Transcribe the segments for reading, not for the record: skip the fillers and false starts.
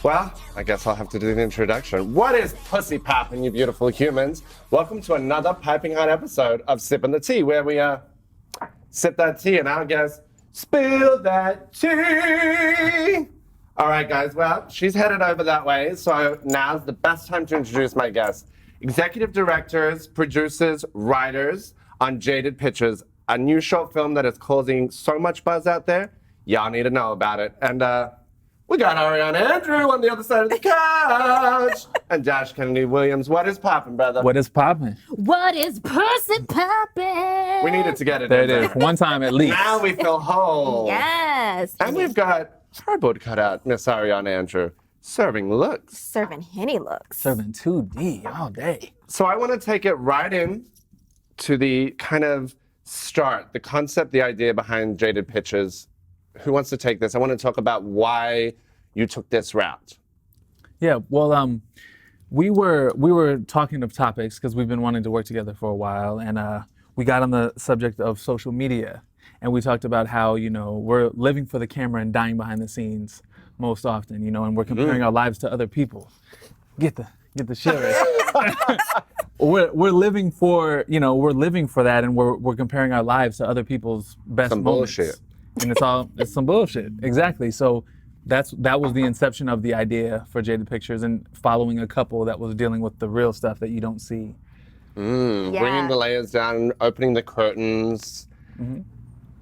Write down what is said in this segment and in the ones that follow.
Well, I guess I'll have to do the introduction. What is pussy poppin', you beautiful humans? Welcome to another piping hot episode of Sippin' the Tea, where we sip that tea and our guest spill that tea. All right, guys. Well, she's headed over that way, so now's the best time to introduce my guests. Executive directors, producers, writers on Jaded Pictures, a new short film that is causing so much buzz out there. Y'all need to know about it. And we got Ariane Andrew on the other side of the couch. And Josh Kennedy Williams. What is poppin', brother? What is poppin'? What is pussy poppin'? We needed to get it There in it is. One time at least. Now we feel whole. Yes. And we've got cardboard cutout, Miss Ariane Andrew, serving looks. Serving Henny looks. Serving 2D all day. So I want to take it right in to the kind of start, the concept, the idea behind Jaded Pictures. Who wants to take this? I want to talk about why you took this route. Yeah, well, we were talking of topics because we've been wanting to work together for a while, and we got on the subject of social media, and we talked about how, you know, we're living for the camera and dying behind the scenes most often, you know, and we're comparing our lives to other people. Get the share. We're living for, you know, we're living for that, and we're comparing our lives to other people's best Some moments. bullshit. And it's some bullshit. Exactly. So that was the inception of the idea for Jaded Pictures, and following a couple that was dealing with the real stuff that you don't see. Bringing the layers down, opening the curtains. Mm-hmm.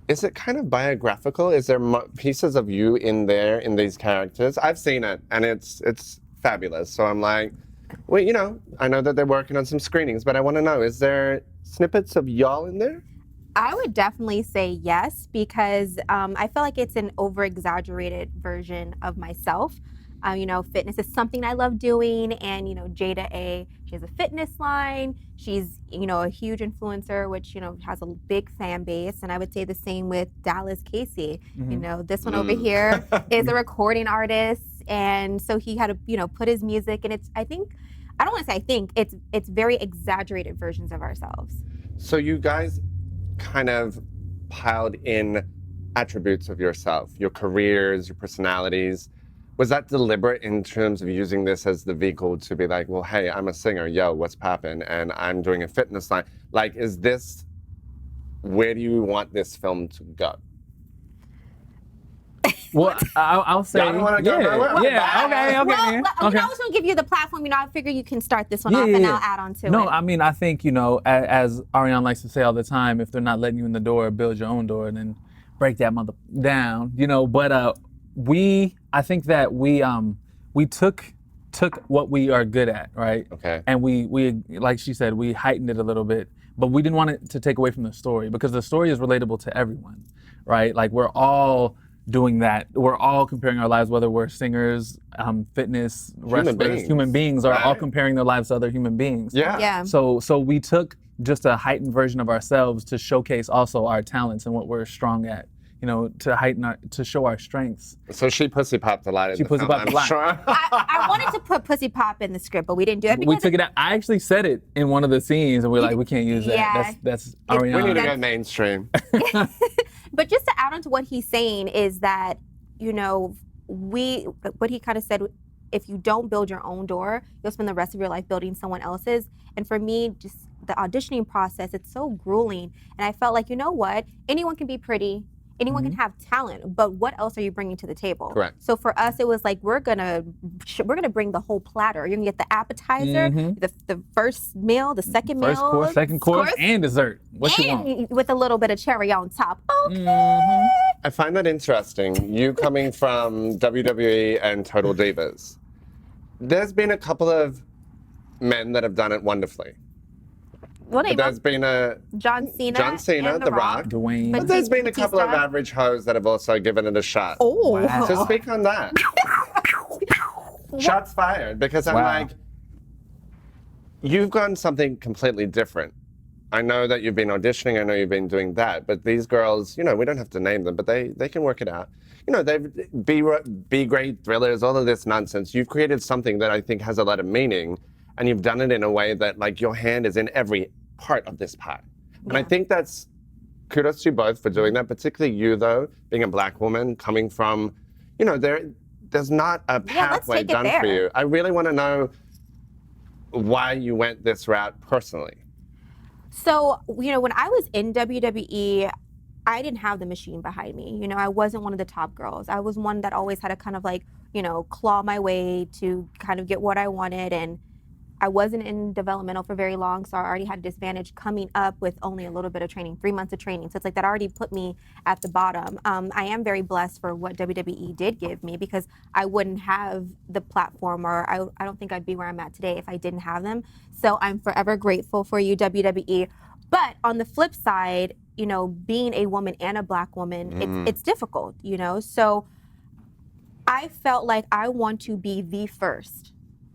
Is it kind of biographical? Is there pieces of you in there, in these characters? I've seen it, and it's fabulous. So I'm like, well, you know, I know that they're working on some screenings, but I want to know, is there snippets of y'all in there? I would definitely say yes, because I feel like it's an over-exaggerated version of myself. You know, fitness is something I love doing, and, you know, Jada she has a fitness line. She's, you know, a huge influencer, which, you know, has a big fan base. And I would say the same with Dallas Casey. Mm-hmm. You know, this one over here is a recording artist, and so he had to, you know, put his music, and it's very exaggerated versions of ourselves. So you guys kind of piled in attributes of yourself, your careers, your personalities. Was that deliberate in terms of using this as the vehicle to be like, well, hey, I'm a singer, yo, what's poppin'? And I'm doing a fitness line. Like, where do you want this film to go? Well, I'll say, Y'all don't wanna go nowhere? Okay. Well, Okay. I was going to give you the platform. You know, I figure you can start this one off, and I'll add on to it. No, I mean, I think, you know, as Ariane likes to say all the time, if they're not letting you in the door, build your own door, and then break that mother down, you know. But I think that we took what we are good at, right? Okay. And we like she said, we heightened it a little bit, but we didn't want it to take away from the story, because the story is relatable to everyone, right? Like, we're all doing that. We're all comparing our lives, whether we're singers, fitness, wrestlers, human beings are all comparing their lives to other human beings. Yeah. So we took just a heightened version of ourselves to showcase also our talents and what we're strong at, you know, to show our strengths. So she pussy popped a lot in She the pussy film, popped a lot. I'm sure. I wanted to put pussy pop in the script, but we didn't do it. We took it out. I actually said it in one of the scenes, and we're like, we can't use that. Yeah. That's We Ariane. need to go mainstream. But just to add on to what he's saying is that, you know, what he kind of said, if you don't build your own door, you'll spend the rest of your life building someone else's. And for me, just the auditioning process, it's so grueling. And I felt like, you know what? Anyone can be pretty. Anyone can have talent, but what else are you bringing to the table? Correct. So for us, it was like, we're gonna bring the whole platter. You're gonna get the appetizer, the first meal, the second meal, First course, second course, and dessert. What you want? with a little bit of cherry on top. Okay. I find that interesting. You coming from WWE and Total Divas. There's been a couple of men that have done it wonderfully. Well, There's been John Cena, Dwayne. and The Rock. But there's been a couple of Batista. average hoes that have also given it a shot. Oh. Wow. So speak on that. Shots fired, because I'm like, you've gone something completely different. I know that you've been auditioning, I know you've been doing that, but these girls, you know, we don't have to name them, but they can work it out. You know, they've B-grade thrillers, all of this nonsense. You've created something that I think has a lot of meaning, and you've done it in a way that, like, your hand is in every part of this pie. And I think that's kudos to you both for doing that, particularly you, though, being a black woman, coming from, you know, there's not a pathway take it done for there. you. I really want to know why you went this route personally. So, you know, when I was in WWE, I didn't have the machine behind me. You know, I wasn't one of the top girls. I was one that always had to kind of like, you know, claw my way to kind of get what I wanted. And I wasn't in developmental for very long, so I already had a disadvantage coming up with only a little bit of training, 3 months of training. So it's like that already put me at the bottom. I am very blessed for what WWE did give me, because I wouldn't have the platform, or I don't think I'd be where I'm at today if I didn't have them. So I'm forever grateful for you, WWE. But on the flip side, you know, being a woman and a Black woman, it's difficult, you know? So I felt like I want to be the first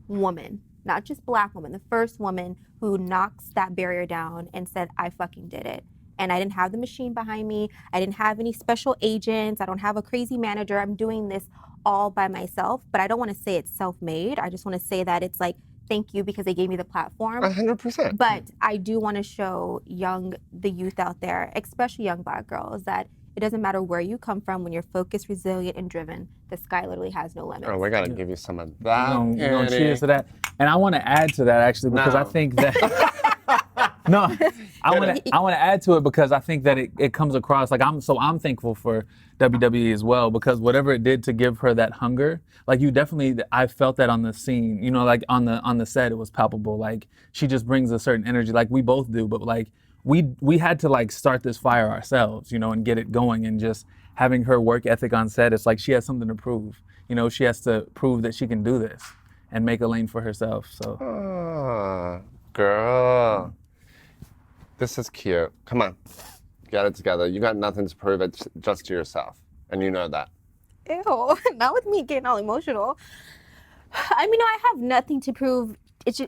woman, not just Black woman, the first woman who knocks that barrier down and said, I fucking did it. And I didn't have the machine behind me. I didn't have any special agents. I don't have a crazy manager. I'm doing this all by myself. But I don't want to say it's self-made. I just want to say that it's like, thank you, because they gave me the platform. 100%. But I do want to show the youth out there, especially young Black girls, that it doesn't matter where you come from. When you're focused, resilient, and driven, the sky literally has no limits. Oh, we gotta give you some of that. We're gonna cheers to that. And I want to add to that actually, because I think that I want to add to it because I think that it comes across like I'm thankful for WWE as well, because whatever it did to give her that hunger, like I felt that on the scene, you know, like on the set, it was palpable. Like she just brings a certain energy, like we both do, but like we had to like start this fire ourselves, you know, and get it going. And just having her work ethic on set, it's like she has something to prove. You know, she has to prove that she can do this and make a lane for herself. So. Oh, girl. This is cute. Come on. Get it together. You got nothing to prove, it just to yourself. And you know that. Ew, not with me getting all emotional. I mean, I have nothing to prove. It's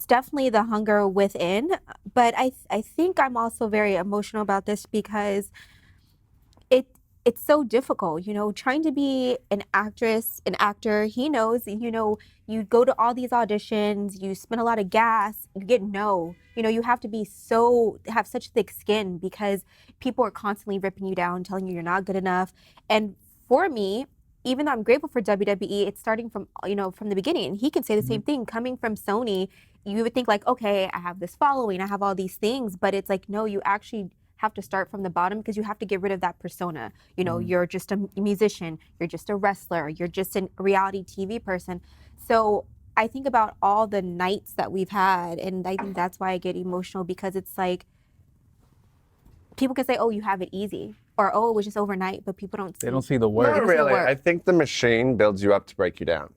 definitely the hunger within, but I think I'm also very emotional about this because it's so difficult, you know, trying to be an actress, an actor. He knows, you know, you go to all these auditions, you spend a lot of gas, you get no. You know, you have to have such thick skin because people are constantly ripping you down, telling you you're not good enough. And for me, even though I'm grateful for WWE, it's starting from, you know, from the beginning. He can say the same thing. Coming from Sony, you would think like, okay, I have this following, I have all these things, but it's like, no, you actually have to start from the bottom because you have to get rid of that persona. You know, you're just a musician, you're just a wrestler, you're just a reality TV person. So I think about all the nights that we've had, and I think that's why I get emotional, because it's like, people can say, oh, you have it easy, or oh, it was just overnight, but people don't see. They don't see the work. Not really. I think the machine builds you up to break you down.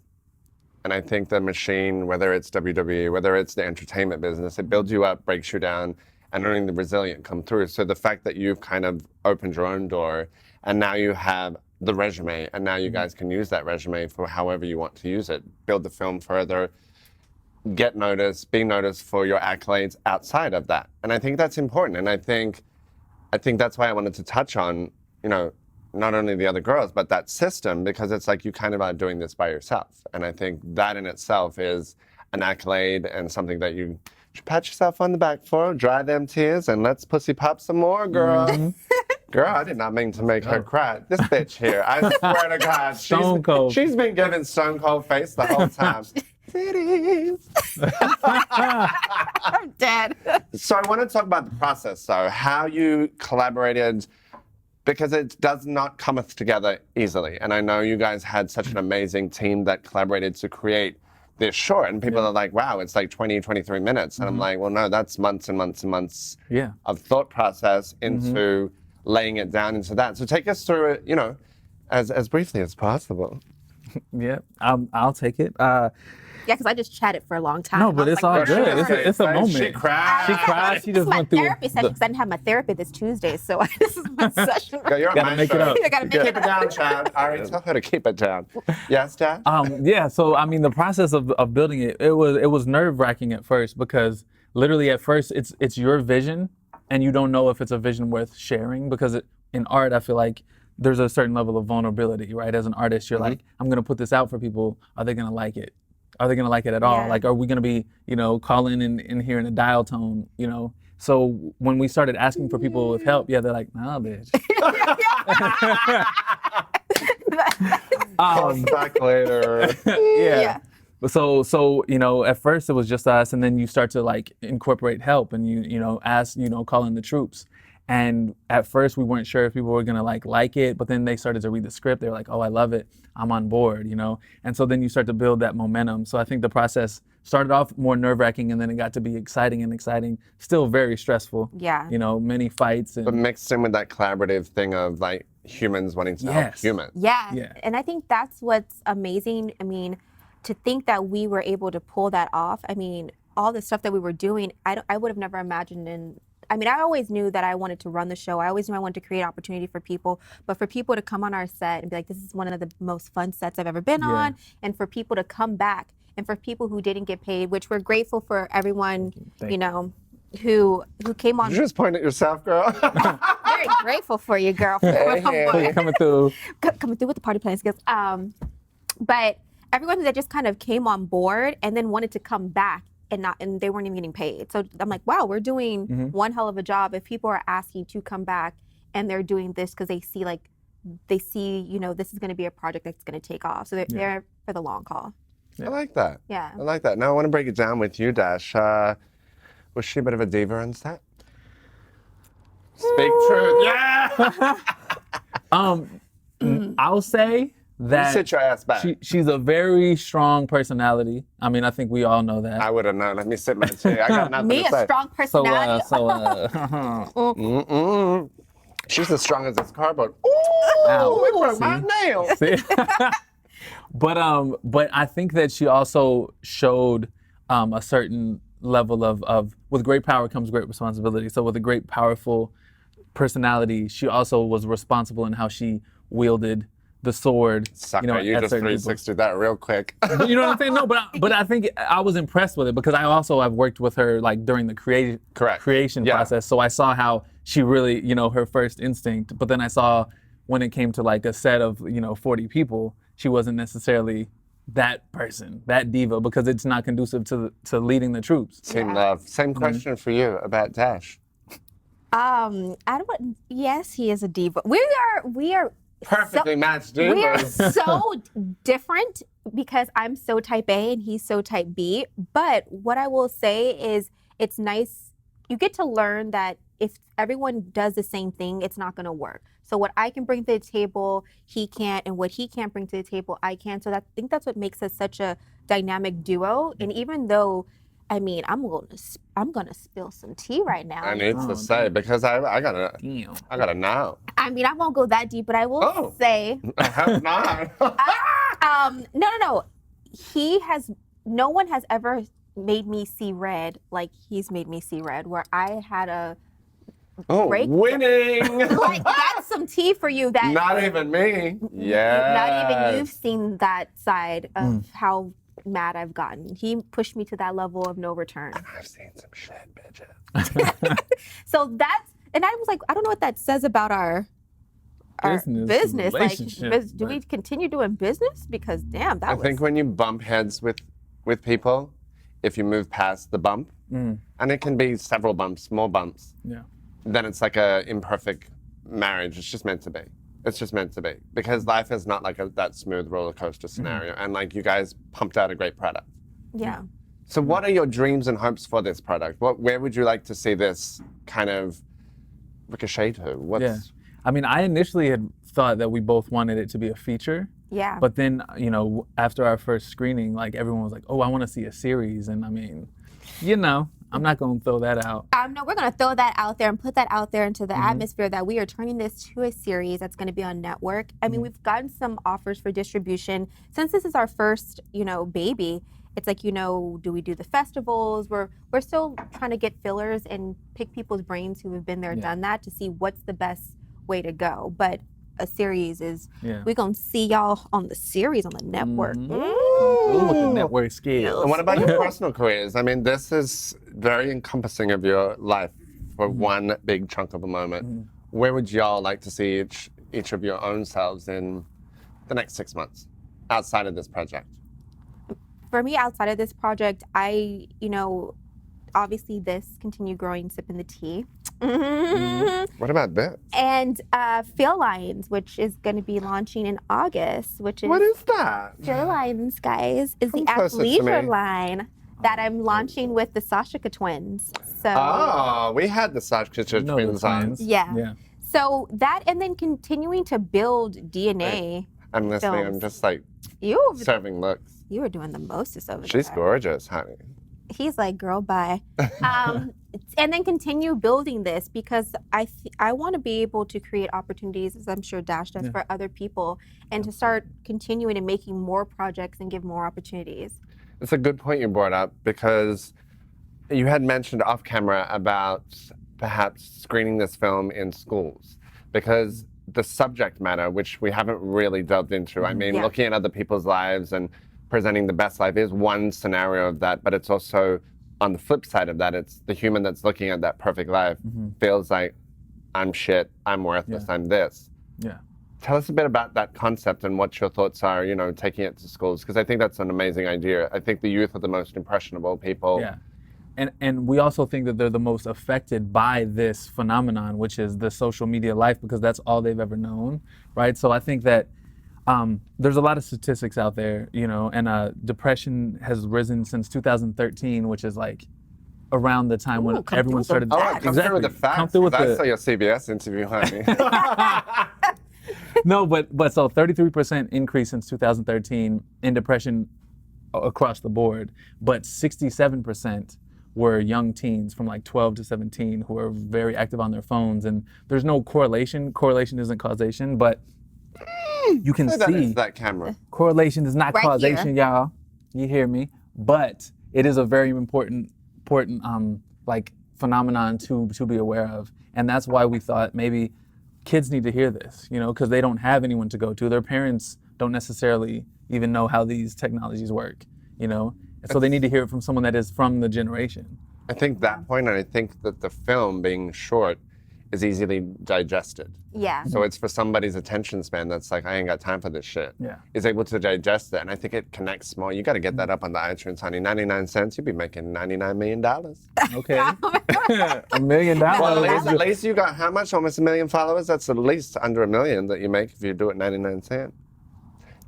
And I think the machine, whether it's WWE, whether it's the entertainment business, it builds you up, breaks you down, and only the resilient come through. So the fact that you've kind of opened your own door, and now you have the resume, and now you guys can use that resume for however you want to use it, build the film further, get noticed, be noticed for your accolades outside of that. And I think that's important. And I think that's why I wanted to touch on, you know, not only the other girls, but that system, because it's like you kind of are doing this by yourself. And I think that in itself is an accolade and something that you should pat yourself on the back for, dry them tears, and let's pussy pop some more, girl. Girl, I did not mean to make her cry. This bitch here, I swear to God, Stone cold. she's been giving stone cold face the whole time. Titties. I'm dead. So I want to talk about the process, though, how you collaborated, because it does not cometh together easily. And I know you guys had such an amazing team that collaborated to create this short. And people are like, wow, it's like 20, 23 minutes. And I'm like, well, no, that's months and months and months of thought process into laying it down into that. So take us through it, you know, as briefly as possible. Yeah, I'll take it. Yeah, because I just chatted for a long time. No, but it's all good. It's a moment. She cried. She cried. She just my went through. therapy session, because I didn't have my therapy this Tuesday, so this is my session. Girl, you're on Gotta my make it show. up. I gotta make Keep it it down, Chad. All right, tell her to keep it down. Yes, Chad? Yeah, so I mean, the process of building it was nerve-wracking at first, because literally at first it's your vision, and you don't know if it's a vision worth sharing, because in art, I feel like there's a certain level of vulnerability, right? As an artist, you're like, I'm gonna put this out for people. Are they gonna like it? Are they gonna like it at all? Yeah. Like, are we gonna be, you know, calling in here in a dial tone, you know? So when we started asking for people with help, they're like, nah, bitch. Back later. Yeah. So at first it was just us, and then you start to like incorporate help, and you ask, call in the troops. And at first we weren't sure if people were gonna like it, but then they started to read the script. They were like, oh, I love it. I'm on board, And so then you start to build that momentum. So I think the process started off more nerve-wracking, and then it got to be exciting, still very stressful. Yeah. Many fights. But mixed in with that collaborative thing of like humans wanting to help humans. Yeah. And I think that's what's amazing. I mean, to think that we were able to pull that off. I mean, all the stuff that we were doing, I would have never imagined I always knew that I wanted to run the show. I always knew I wanted to create opportunity for people, but for people to come on our set and be like, this is one of the most fun sets I've ever been on, and for people to come back, and for people who didn't get paid, which we're grateful for everyone, who came on. Did you just point at yourself, girl? Very grateful for you, girl. Coming through. Coming through with the party planning skills. But everyone that just kind of came on board and then wanted to come back and they weren't even getting paid. So I'm like, wow, we're doing one hell of a job if people are asking to come back and they're doing this because they see this is going to be a project that's going to take off. So they're there for the long haul. I like that. Yeah. I like that. Now I want to break it down with you, Dash. Was she a bit of a diva on set? Speak truth. Yeah. I'll say that You sit your ass back. she's a very strong personality. I mean, I think we all know that. I would have known. Let me sit my chair. I got nothing Me, to say. a strong personality. She's as strong as this cardboard. Ow. It broke my nail. See? But I think that she also showed a certain level of with great power comes great responsibility. So with a great, powerful personality, she also was responsible in how she wielded the sword. Sucker, you at just certain 360 that real quick. You know what I'm saying? No, but I think I was impressed with it because I also have worked with her like during the creation process. So I saw how she really, her first instinct. But then I saw when it came to like a set of 40 people, she wasn't necessarily that person, that diva, because it's not conducive to leading the troops. Same love. Same question for you about Dash. Yes, he is a diva. We are Perfectly matched divas. We are so different because I'm so type A and he's so type B. But what I will say is it's nice. You get to learn that if everyone does the same thing, it's not going to work. So what I can bring to the table, he can't, and what he can't bring to the table, I can. So I think that's what makes us such a dynamic duo. And even though, I'm gonna spill some tea right now. I need to say because I gotta know. I won't go that deep, but I will say. I have not. No. No one has ever made me see red like he's made me see red. Where I had a break. Winning. Like that's some tea for you. That not even me. Yeah. Not even you've seen that side of how mad I've gotten. He pushed me to that level of no return. I've seen some shit, bitches. So and I was like, I don't know what that says about our business. Like, do we continue doing business? Because damn, I think when you bump heads with people, if you move past the bump, and it can be several bumps, more bumps, then it's like a imperfect marriage. It's just meant to be. It's just meant to be. Because life is not like that smooth roller coaster scenario. And like you guys pumped out a great product. Yeah. So what are your dreams and hopes for this product? Where would you like to see this kind of ricochet to? I initially had thought that we both wanted it to be a feature. Yeah. But then, after our first screening, like everyone was like, oh, I want to see a series. And I'm not going to throw that out. No, we're going to throw that out there and put that out there into the atmosphere that we are turning this to a series that's going to be on network. We've gotten some offers for distribution. Since this is our first, baby, it's like, do we do the festivals? We're still trying to get fillers and pick people's brains who have been there, done that, to see what's the best way to go. But a series is, we're going to see y'all on the series on the network. Ooh, with the network skills. And what about your personal careers? This is very encompassing of your life for one big chunk of a moment. Where would y'all like to see each of your own selves in the next 6 months outside of this project? For me, outside of this project, obviously this continue growing Sippin' the Tea. What about this? And Feel Lines, which is going to be launching in August, which is What is that? Feel Lines, guys, is the Come closer to athleisure me. line that I'm launching with the Sashika twins. So Oh, we had the Sashka know the twins on. twins. yeah. Yeah. So that, and then continuing to build DNA. I'm listening. I'm films. just like You serving looks. you were doing the mostest over She's there. gorgeous, honey. He's like, girl, bye. And then continue building this because I want to be able to create opportunities, as I'm sure Dash does, for other people, and to start continuing and making more projects and give more opportunities. It's a good point you brought up because you had mentioned off camera about perhaps screening this film in schools because the subject matter, which we haven't really delved into, I mean, Yeah. looking at other people's lives and presenting the best life is one scenario of that, but it's also on the flip side of that, it's the human that's looking at that perfect life feels like I'm shit, I'm worthless, Yeah. I'm this. Yeah. Tell us a bit about that concept and what your thoughts are, you know, taking it to schools, because I think that's an amazing idea. I think the youth are the most impressionable people. Yeah. And we also think that they're the most affected by this phenomenon, which is the social media life, because that's all they've ever known, right? So I think that there's a lot of statistics out there, you know, and depression has risen since 2013, which is like around the time when Ooh, come everyone through with started. the Oh, facts. come through with the facts. Come through with I the- saw your CBS interview, honey. No, but so 33% increase since 2013 in depression across the board, but 67% were young teens from like 12 to 17 who are very active on their phones, and there's no correlation. Correlation isn't causation, but you can Say that into see that camera. correlation is not Right causation, y'all. You hear me? But it is a very important like phenomenon to be aware of, and that's why we thought maybe kids need to hear this, you know, because they don't have anyone to go to. Their parents don't necessarily even know how these technologies work, you know, so they need to hear it from someone that is from the generation. I think that point, and I think that the film being short is easily digested. Yeah. So it's for somebody's attention span that's like, I ain't got time for this shit. Yeah. Is able to digest that. And I think it connects more. You got to get that up on the iTunes, honey. 99 cents, you'd be making $99 million. Okay. $1 million. Well, at least you got how much? Almost 1 million followers? That's at least under $1 million that you make if you do it 99 cents.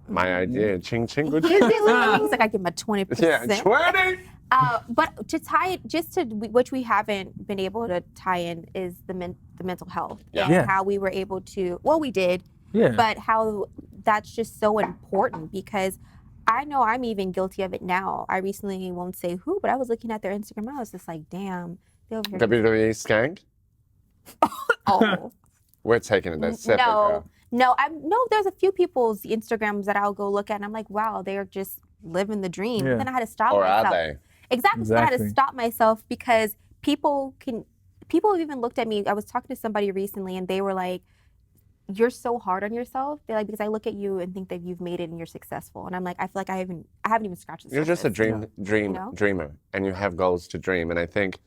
My idea. Ching, ching, good. He's like, I give him a 20%. Yeah, 20. But to tie it, just to which we haven't been able to tie in, is the mental health and Yeah. how we were able to. Well, we did, Yeah. but how that's just so important because I know I'm even guilty of it now. I recently won't say who, but I was looking at their Instagram. I was just like, damn, they over here. WWE skank? Oh. We're taking it. That's separate. No, there's a few people's Instagrams that I'll go look at and I'm like, wow, they're just living the dream. Yeah. Then I had to stop Or myself. are they? Exactly. So I had to Exactly. stop myself because people have even looked at me. I was talking to somebody recently and they were like, you're so hard on yourself. They're like, because I look at you and think that you've made it and you're successful. And I'm like, I feel like I haven't even scratched the You're just a surface. dreamer, and you have goals to dream. And I think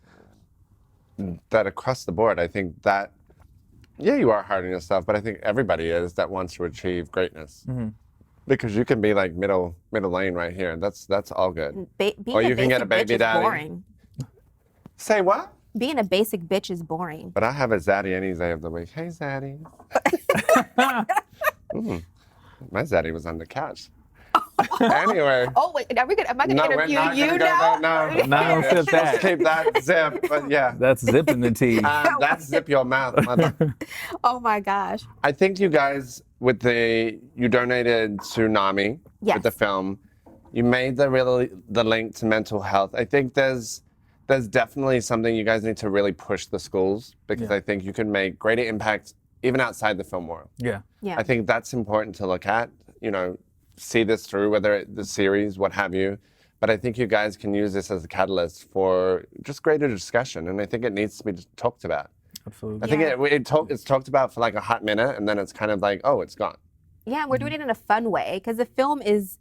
that across the board, I think that, yeah, you are hard on yourself, but I think everybody is that wants to achieve greatness. Because you can be like middle lane right here. That's all good. Being Or you can get a basic baby bitch daddy. is boring. Say what? Being a basic bitch is boring. But I have a Zaddy any day of the week. Hey, Zaddy. My Zaddy was on the couch. Anyway. Oh wait, am I gonna we're interview not you gonna now? go there, no. No, Let's sip that. keep that zip. But yeah. That's zipping the tea. That's zip your mouth, mother. Oh my gosh. I think you guys, you donated to NAMI Yes. with the film. You made the link to mental health. I think there's definitely something you guys need to really push the schools because Yeah. I think you can make greater impact even outside the film world. Yeah. Yeah. I think that's important to look at, you know, see this through, whether the series, what have you. But I think you guys can use this as a catalyst for just greater discussion. And I think it needs to be talked about. Absolutely. I think it's talked about for like a hot minute and then it's kind of like, oh, it's gone. Yeah, we're doing it in a fun way because the film is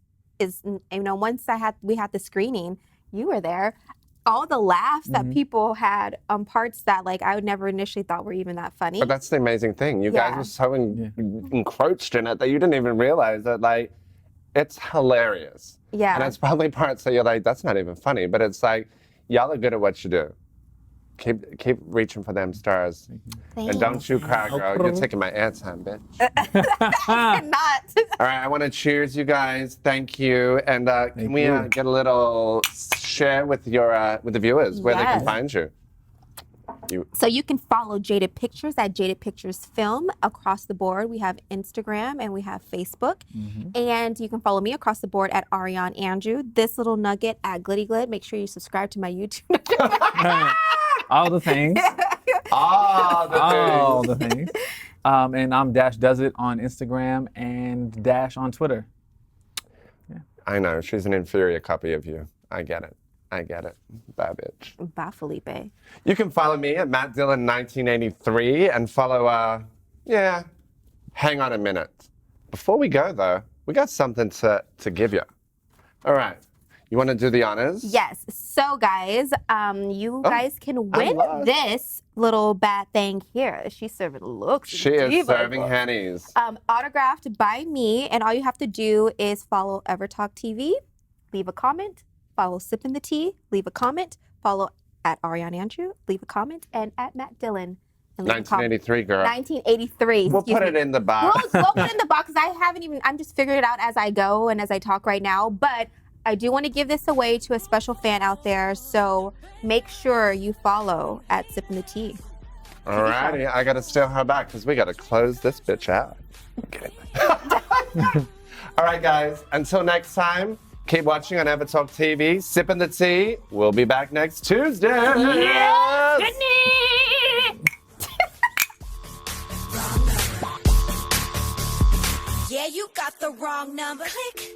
once we had the screening, you were there. All the laughs that people had on parts that like I would never initially thought were even that funny. But that's the amazing thing. You guys Yeah. were so encroached in it that you didn't even realize that like it's hilarious. Yeah. And it's probably parts that you're like, that's not even funny. But it's like, y'all are good at what you do. Keep reaching for them stars. And don't you cry, girl. You're taking my airtime, bitch. Not. All right, I want to cheers, you guys. Thank you. And can we get a little share with the viewers where they can find you? So you can follow Jaded Pictures at Jaded Pictures Film across the board. We have Instagram and we have Facebook. And you can follow me across the board at Ariane Andrew. This little nugget at Glitty Glit. Make sure you subscribe to my YouTube. All the things. All the things. And I'm Dash Does It on Instagram and Dash on Twitter. Yeah. I know, she's an inferior copy of you. I get it. Bad bitch. Bye, Felipe. You can follow me at Matt Dillon 1983 and follow, hang on a minute. Before we go though, we got something to give you. All right. You want to do the honors? Yes. So, guys, you guys can win this little bad thing here. She's serving looks. She is serving hennies. Autographed by me, and all you have to do is follow Evertalk TV, leave a comment, follow Sippin the Tea, leave a comment, follow at Ariane Andrew, leave a comment, and at Matt Dillon. 1983, girl. 1983. We'll put it in the box. We'll put it in the box. I'm just figuring it out as I go and as I talk right now, but I do want to give this away to a special fan out there, so make sure you follow at Sippin the Tea. All righty, I got to steal her back because we got to close this bitch out. Okay. All right, guys, until next time, keep watching on Evertalk TV, Sippin the Tea. We'll be back next Tuesday. Yes! Yeah, you got the wrong number. Click.